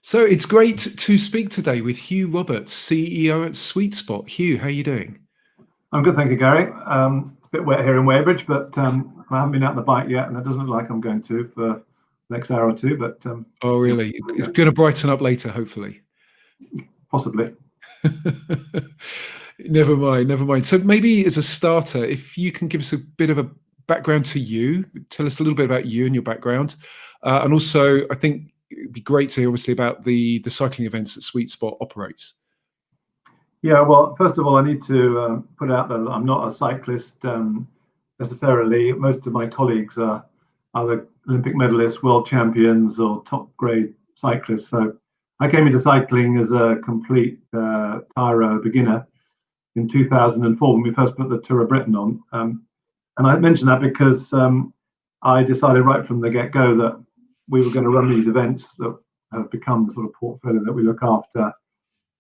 So it's great to speak today with Hugh Roberts, CEO at SweetSpot. Hugh, how are you doing? I'm good, thank you, Gary. A bit wet here in Weybridge, but I haven't been out on the bike yet, and it doesn't look like I'm going to for the next hour or two. But oh, really? It's going to brighten up later, hopefully. Possibly. Never mind, never mind. So maybe as a starter, if you can give us a bit of a background to you, tell us a little bit about you and your background, and also I think it'd be great to hear obviously about the cycling events that SweetSpot operates. Yeah, well, first of all, I need to put out that I'm not a cyclist necessarily. Most of my colleagues are either Olympic medalists, world champions, or top grade cyclists. So I came into cycling as a complete tyro beginner in 2004 when we first put the Tour of Britain on. And I mention that because I decided right from the get-go that we were going to run these events that have become the sort of portfolio that we look after,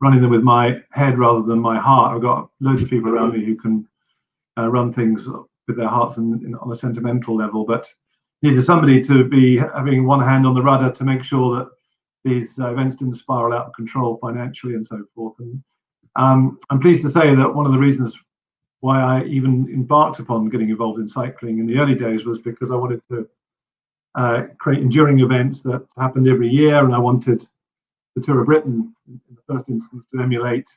running them with my head rather than my heart. I've got loads of people around me who can run things with their hearts on a sentimental level, but needed somebody to be having one hand on the rudder to make sure that these events didn't spiral out of control financially and so forth. And I'm pleased to say that one of the reasons why I even embarked upon getting involved in cycling in the early days was because I wanted to create enduring events that happened every year, and I wanted the Tour of Britain in the first instance to emulate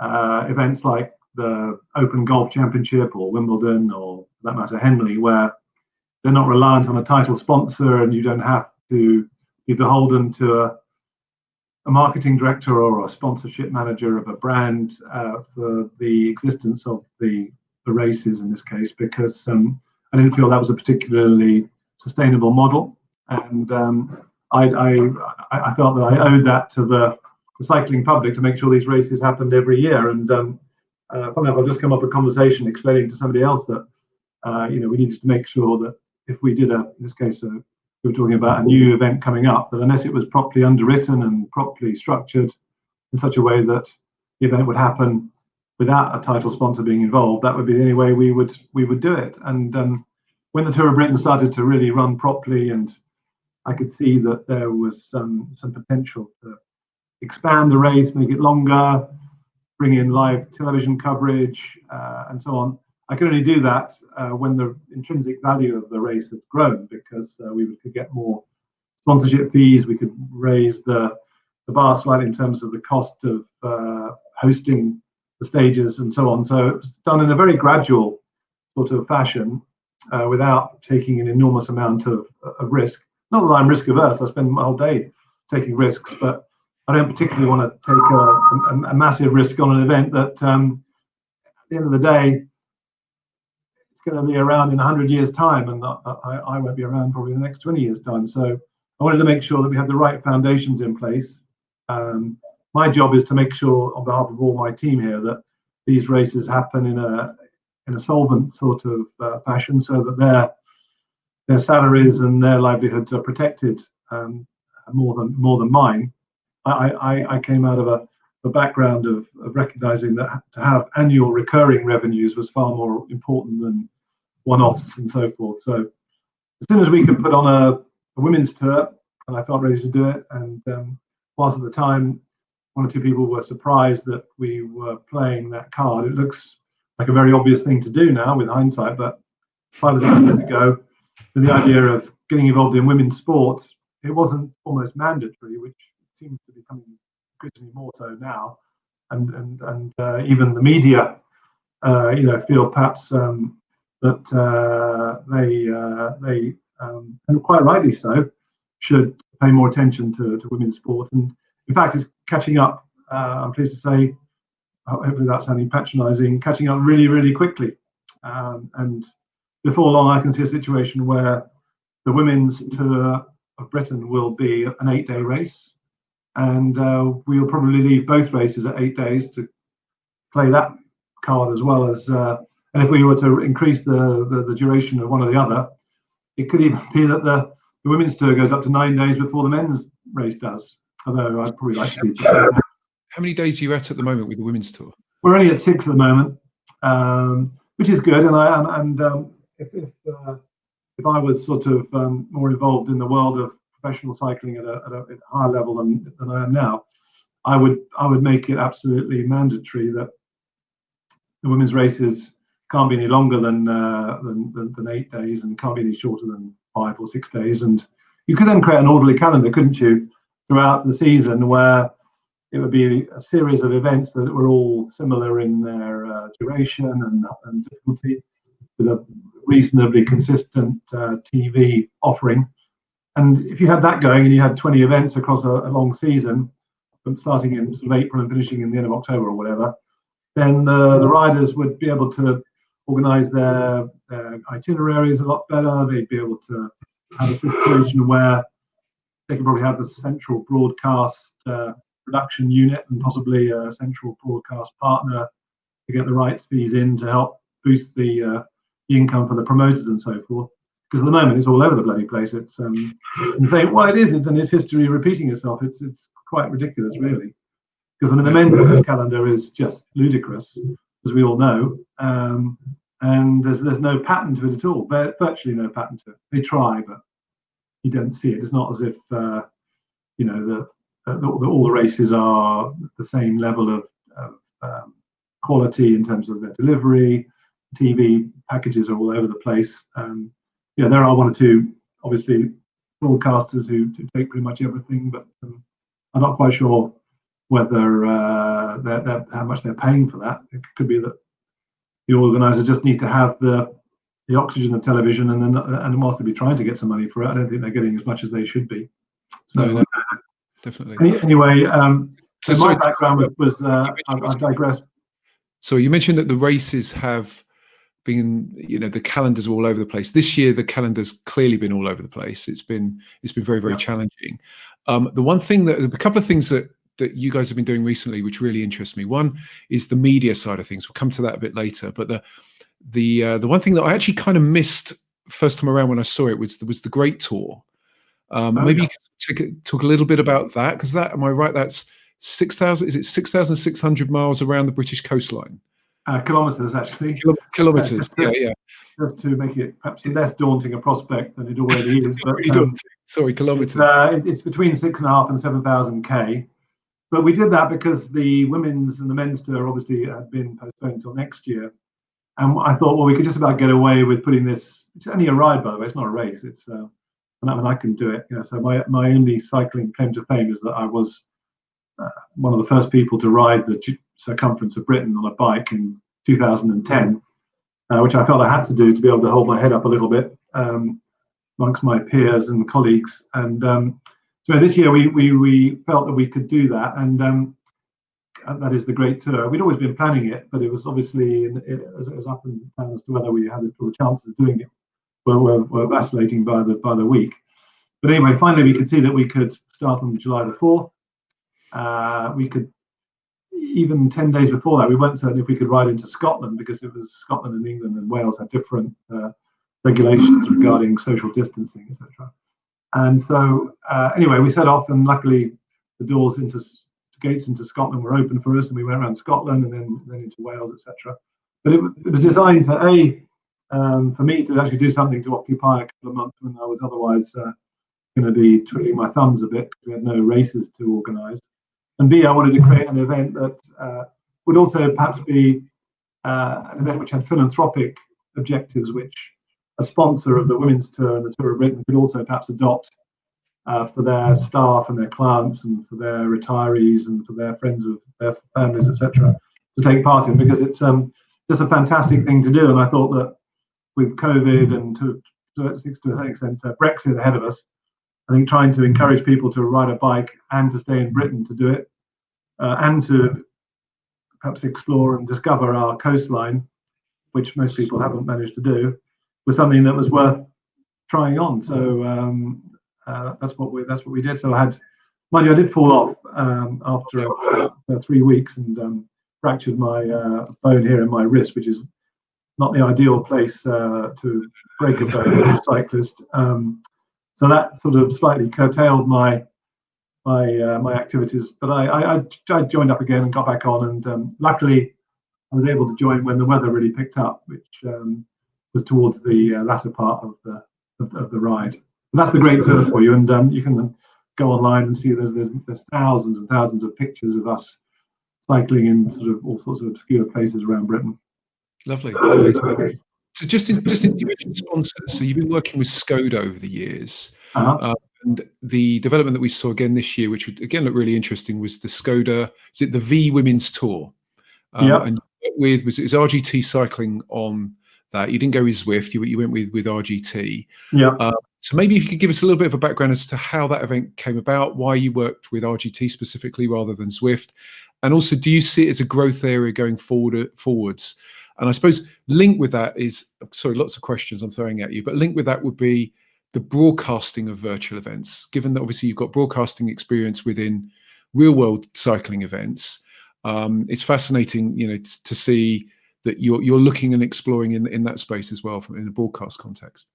events like the Open Golf Championship or Wimbledon, or for that matter Henley, where they're not reliant on a title sponsor and you don't have to be beholden to a marketing director or a sponsorship manager of a brand for the existence of the races in this case, because I didn't feel that was a particularly sustainable model, and I felt that I owed that to the cycling public to make sure these races happened every year. And funny enough, I've just come up with a conversation explaining to somebody else that we needed to make sure that if we did in this case, we were talking about a new event coming up, that unless it was properly underwritten and properly structured in such a way that the event would happen without a title sponsor being involved, that would be the only way we would do it. And when the Tour of Britain started to really run properly, and I could see that there was some potential to expand the race, make it longer, bring in live television coverage, and so on. I could only do that when the intrinsic value of the race had grown, because we could get more sponsorship fees, we could raise the bar slightly in terms of the cost of hosting the stages and so on. So it was done in a very gradual sort of fashion, without taking an enormous amount of risk. Not that I'm risk averse, I spend my whole day taking risks, but I don't particularly want to take a massive risk on an event that at the end of the day, it's going to be around in 100 years' time, and I won't be around probably in the next 20 years' time. So I wanted to make sure that we had the right foundations in place. My job is to make sure, on behalf of all my team here, that these races happen in a solvent sort of fashion, so that their salaries and their livelihoods are protected more than mine. I came out of a background of recognizing that to have annual recurring revenues was far more important than one-offs and so forth. So as soon as we could put on a women's tour, and I felt ready to do it, and whilst at the time one or two people were surprised that we were playing that card, it looks like a very obvious thing to do now with hindsight, but 5 or 6 years ago, with the idea of getting involved in women's sport, it wasn't almost mandatory, which seems to be becoming increasingly more so now, and even the media, feel perhaps that they and quite rightly so, should pay more attention to women's sport, and in fact, it's catching up. I'm pleased to say, hopefully without sounding patronising, catching up really, really quickly, and before long, I can see a situation where the women's Tour of Britain will be an 8-day race, and we'll probably leave both races at 8 days to play that card, as well as, and if we were to increase the duration of one or the other, it could even be that the women's Tour goes up to 9 days before the men's race does, although I'd probably like to see it. How many days are you at the moment with the women's tour? We're only at 6 at the moment, which is good, and if I was sort of more involved in the world of professional cycling at a higher level than I am now, I would make it absolutely mandatory that the women's races can't be any longer than 8 days, and can't be any shorter than 5 or 6 days. And you could then create an orderly calendar, couldn't you, throughout the season, where it would be a series of events that were all similar in their duration and difficulty, with a reasonably consistent TV offering. And if you had that going, and you had 20 events across a long season, from starting in sort of April and finishing in the end of October or whatever, then the riders would be able to organise their itineraries a lot better. They'd be able to have a situation where they could probably have a central broadcast production unit, and possibly a central broadcast partner to get the rights fees in to help boost the income for the promoters and so forth. Because at the moment it's all over the bloody place. It's insane. Well, it is. And it's history repeating itself. It's quite ridiculous, really. Because the men's calendar is just ludicrous, as we all know. And there's no pattern to it at all. Virtually no pattern to it. They try, but you don't see it. It's not as if you know all the races are the same level of quality in terms of their delivery. TV packages are all over the place. Yeah, there are one or two, obviously, broadcasters who take pretty much everything, but I'm not quite sure whether how much they're paying for that. It could be that the organisers just need to have the oxygen of television, and whilst they'll be trying to get some money for it, I don't think they're getting as much as they should be. So no, definitely. Anyway, so my background was I digress. So you mentioned that the races have been, the calendars are all over the place. This year, the calendar's clearly been all over the place. It's been very, very challenging. The one thing a couple of things that you guys have been doing recently, which really interests me. One is the media side of things. We'll come to that a bit later. But the one thing that I actually kind of missed first time around when I saw it was the Great Tour. Maybe you could talk a little bit about that, because am I right? That's 6,000. Is it 6,600 miles around the British coastline? Kilometres, actually. Kilometres. Yeah. Just to make it perhaps less daunting a prospect than it already is. But sorry, kilometres. It's between 6,500 and 7,000 k. But we did that because the women's and the men's tour obviously had been postponed until next year. And I thought, well, we could just about get away with putting this. It's only a ride, by the way. It's not a race. It's and I can do it. So my only cycling claim to fame is that I was one of the first people to ride the circumference of Britain on a bike in 2010, which I felt I had to do to be able to hold my head up a little bit amongst my peers and colleagues. And so this year we felt that we could do that, and that is the Great Tour. We'd always been planning it, but it was obviously it was up and down as to whether we had the chances of doing it. Were vacillating by the week. But anyway, finally we could see that we could start on July the 4th. We could, even 10 days before that, we weren't certain if we could ride into Scotland, because it was Scotland and England and Wales had different regulations regarding social distancing, etc. And so anyway, we set off, and luckily the gates into Scotland were open for us, and we went around Scotland and then into Wales, etc. But it was designed to for me to actually do something to occupy a couple of months when I was otherwise going to be twiddling my thumbs a bit, because we had no races to organise. And B, I wanted to create an event that would also perhaps be an event which had philanthropic objectives, which a sponsor of the women's tour and the Tour of Britain could also perhaps adopt for their staff and their clients and for their retirees and for their friends of their families, etc., to take part in, because it's just a fantastic thing to do. And I thought that with COVID and to an extent Brexit ahead of us, I think trying to encourage people to ride a bike and to stay in Britain to do it, and to perhaps explore and discover our coastline, which most people haven't managed to do, was something that was worth trying on. So that's what we did. So I did fall off after 3 weeks, and fractured my bone here in my wrist, which is not the ideal place to break a bone as a cyclist. So that sort of slightly curtailed my activities. But I joined up again and got back on, and luckily I was able to join when the weather really picked up, which was towards the latter part of the ride. That's the great tour for you, and you can go online and see there's thousands and thousands of pictures of us cycling in sort of all sorts of obscure places around Britain. Lovely, lovely. So just in you mentioned sponsors. So you've been working with ŠKODA over the years, and the development that we saw again this year, which would again look really interesting, was the ŠKODA. Is it the V Women's Tour? And you went with was RGT Cycling on that. You didn't go with Zwift. You went with RGT. Yeah. So maybe if you could give us a little bit of a background as to how that event came about, why you worked with RGT specifically rather than Zwift, and also do you see it as a growth area going forwards? And I suppose linked with that is, sorry, lots of questions I'm throwing at you, but linked with that would be the broadcasting of virtual events. Given that obviously you've got broadcasting experience within real world cycling events, it's fascinating, to see that you're looking and exploring in that space as well in a broadcast context.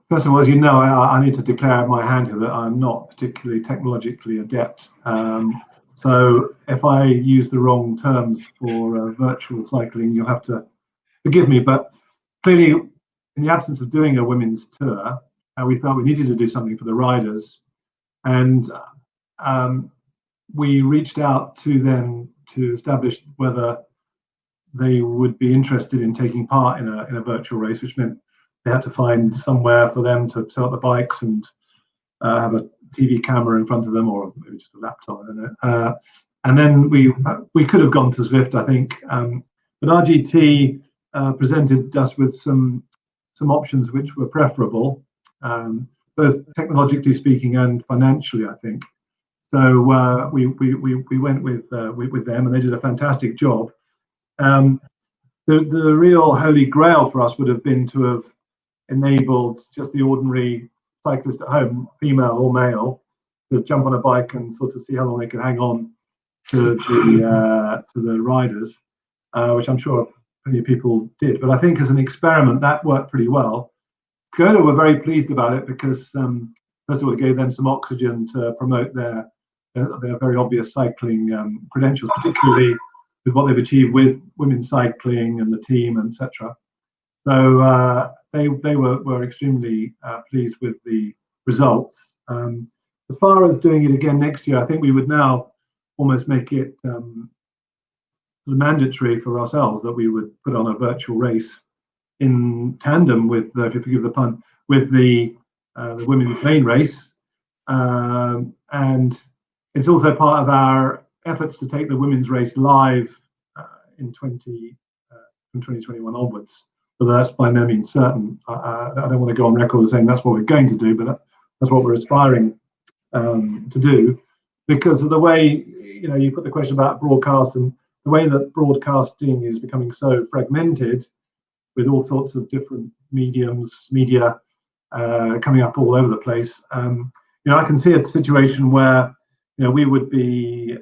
First of all, as you know, I need to declare my hand here that I'm not particularly technologically adept. So if I use the wrong terms for virtual cycling, you'll have to forgive me. But clearly, in the absence of doing a women's tour, we felt we needed to do something for the riders. And we reached out to them to establish whether they would be interested in taking part in a virtual race, which meant they had to find somewhere for them to set up the bikes and have a TV camera in front of them, or maybe just a laptop. I don't know. And then we could have gone to Zwift, I think, but RGT presented us with some options which were preferable, both technologically speaking and financially, I think. So we went with them, and they did a fantastic job. The real holy grail for us would have been to have enabled just the ordinary cyclist at home, female or male, to jump on a bike and sort of see how long they could hang on to the riders, which I'm sure plenty of people did. But I think as an experiment, that worked pretty well. ŠKODA were very pleased about it because, first of all, it gave them some oxygen to promote their very obvious cycling credentials, particularly with what they've achieved with women's cycling and the team, etc. So they were extremely pleased with the results. As far as doing it again next year, I think we would now almost make it mandatory for ourselves that we would put on a virtual race in tandem with, if you forgive the pun, with the women's main race. And it's also part of our efforts to take the women's race live in 2021 onwards. But that's by no means certain. I don't want to go on record as saying that's what we're going to do, but that's what we're aspiring to do, because of the way, you put the question about broadcast, and the way that broadcasting is becoming so fragmented with all sorts of different media coming up all over the place. I can see a situation where we would be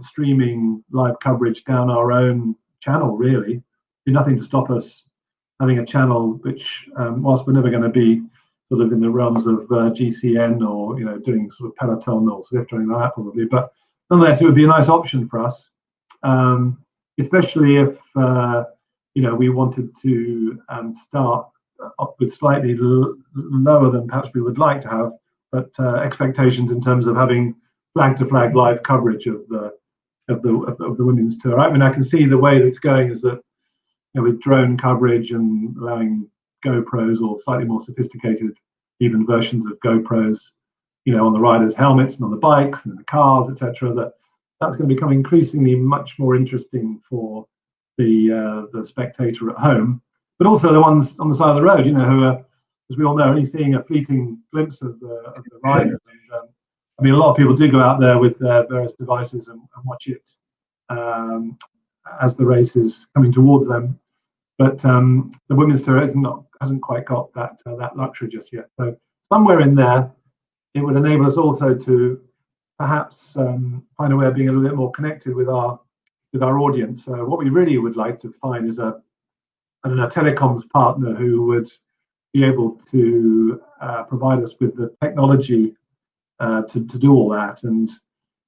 streaming live coverage down our own channel. Really, be nothing to stop us having a channel which, whilst we're never going to be sort of in the realms of GCN or doing sort of Peloton or Zwift or anything like that probably, but nonetheless it would be a nice option for us, especially if we wanted to start up with slightly lower than perhaps we would like to have, but expectations in terms of having flag to flag live coverage of the women's tour. I mean, I can see the way that it's going is that with drone coverage and allowing GoPros or slightly more sophisticated even versions of GoPros, on the riders' helmets and on the bikes and in the cars, etc., that's going to become increasingly much more interesting for the spectator at home, but also the ones on the side of the road, who are, as we all know, only seeing a fleeting glimpse of the riders. And I mean, a lot of people do go out there with their various devices and watch it as the race is coming towards them. But the women's tour hasn't quite got that luxury just yet. So somewhere in there, it would enable us also to perhaps find a way of being a little bit more connected with our audience. What we really would like to find is a telecoms partner who would be able to provide us with the technology to do all that. And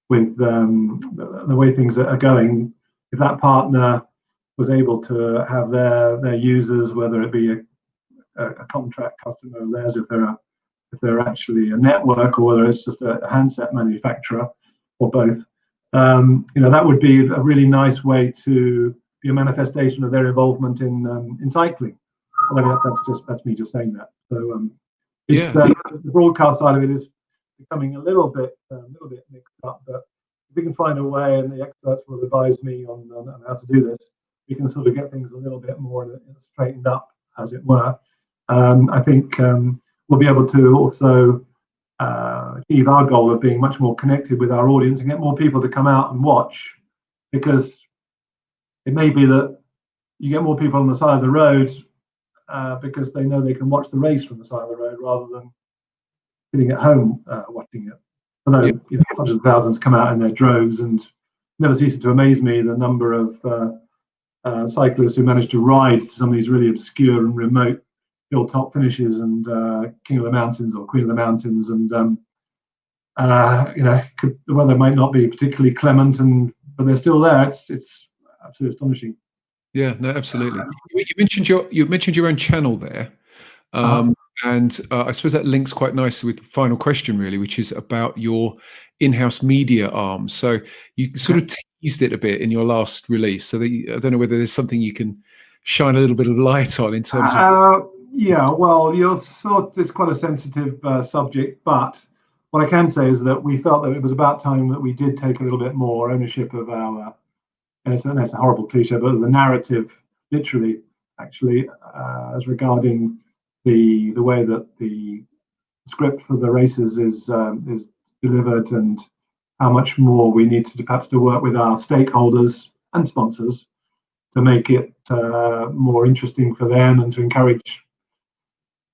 with the way things are going, if that partner was able to have their users, whether it be a contract customer of theirs, if they're actually a network, or whether it's just a handset manufacturer, or both. That would be a really nice way to be a manifestation of their involvement in cycling. I mean, that's me just saying that. So it's the broadcast side of it is becoming a little bit mixed up, but if we can find a way, and the experts will advise me on how to do this, we can sort of get things a little bit more straightened up, as it were. I think we'll be able to also achieve our goal of being much more connected with our audience and get more people to come out and watch, because it may be that you get more people on the side of the road because they know they can watch the race from the side of the road rather than sitting at home watching it. Although hundreds of thousands come out in their droves, and it never ceases to amaze me the number of cyclists who manage to ride to some of these really obscure and remote hilltop finishes, and King of the Mountains or Queen of the Mountains, and the weather might not be particularly clement, but they're still there. It's absolutely astonishing. Yeah, no, absolutely. You mentioned your own channel there, and I suppose that links quite nicely with the final question, really, which is about your in-house media arm. So you sort of teased it a bit in your last release. So I don't know whether there's something you can shine a little bit of light on in terms of. Yeah, well, it's quite a sensitive subject, but what I can say is that we felt that it was about time that we did take a little bit more ownership of our, and it's a horrible cliche, but the narrative, literally, actually, as regarding the way that the script for the races is delivered, and how much more we need to perhaps to work with our stakeholders and sponsors to make it more interesting for them, and to encourage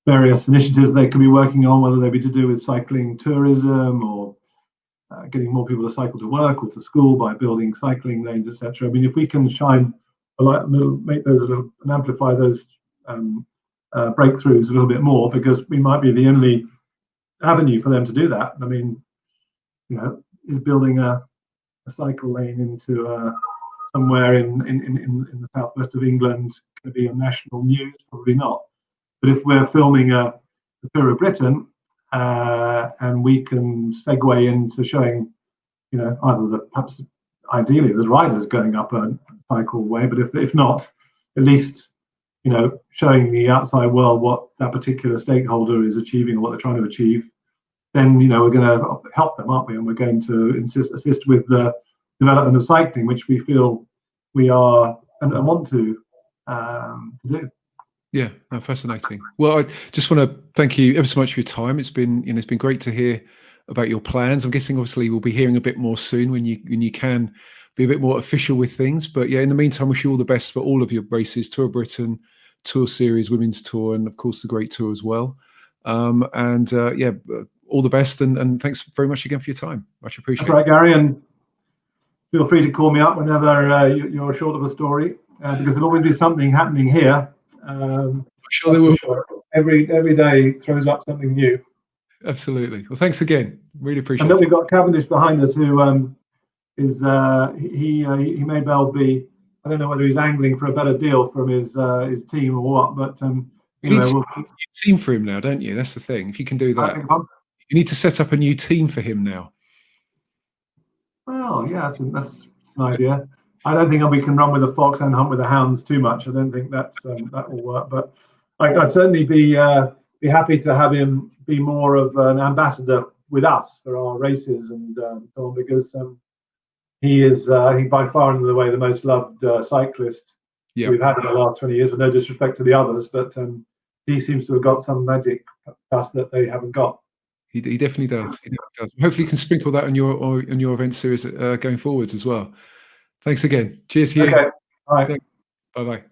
various initiatives they could be working on, whether they be to do with cycling tourism, or getting more people to cycle to work or to school by building cycling lanes, etc. I mean, if we can shine a light, make those and amplify those breakthroughs a little bit more, because we might be the only avenue for them to do that. I mean, is building a cycle lane into somewhere in the southwest of England going to be on national news? Probably not. But if we're filming the Tour of Britain, and we can segue into showing, either perhaps ideally the riders going up a cycle way, but if not, at least showing the outside world what that particular stakeholder is achieving, or what they're trying to achieve, then we're going to help them, aren't we? And we're going to assist with the development of cycling, which we feel we are and want to do. Yeah, fascinating. Well, I just want to thank you ever so much for your time. It's been great to hear about your plans. I'm guessing obviously we'll be hearing a bit more soon when you can be a bit more official with things. But yeah, in the meantime, wish you all the best for all of your races: Tour of Britain, Tour Series, Women's Tour, and of course the Great Tour as well. All the best, and thanks very much again for your time. Much appreciated. That's right, Gary, and feel free to call me up whenever you're short of a story, because there'll always be something happening here. I'm sure they will. Sure. Every day throws up something new. Absolutely. Well, thanks again. Really appreciate it. And then we've got Cavendish behind us, who is he may well be. I don't know whether he's angling for a better deal from his team or what, but you need a new team for him now, don't you? That's the thing. If you can do that, you need to set up a new team for him now. Well, yeah, that's an idea. I don't think we can run with the fox and hunt with the hounds too much. I don't think that will work. But I'd certainly be happy to have him be more of an ambassador with us for our races and so on, because he is by far and away the most loved cyclist we've had in the last 20 years. With no disrespect to the others, but he seems to have got some magic dust that they haven't got. He definitely does. He definitely does. Hopefully, you can sprinkle that on your event series going forwards as well. Thanks again. Cheers, Hugh. Okay. All right. Bye bye.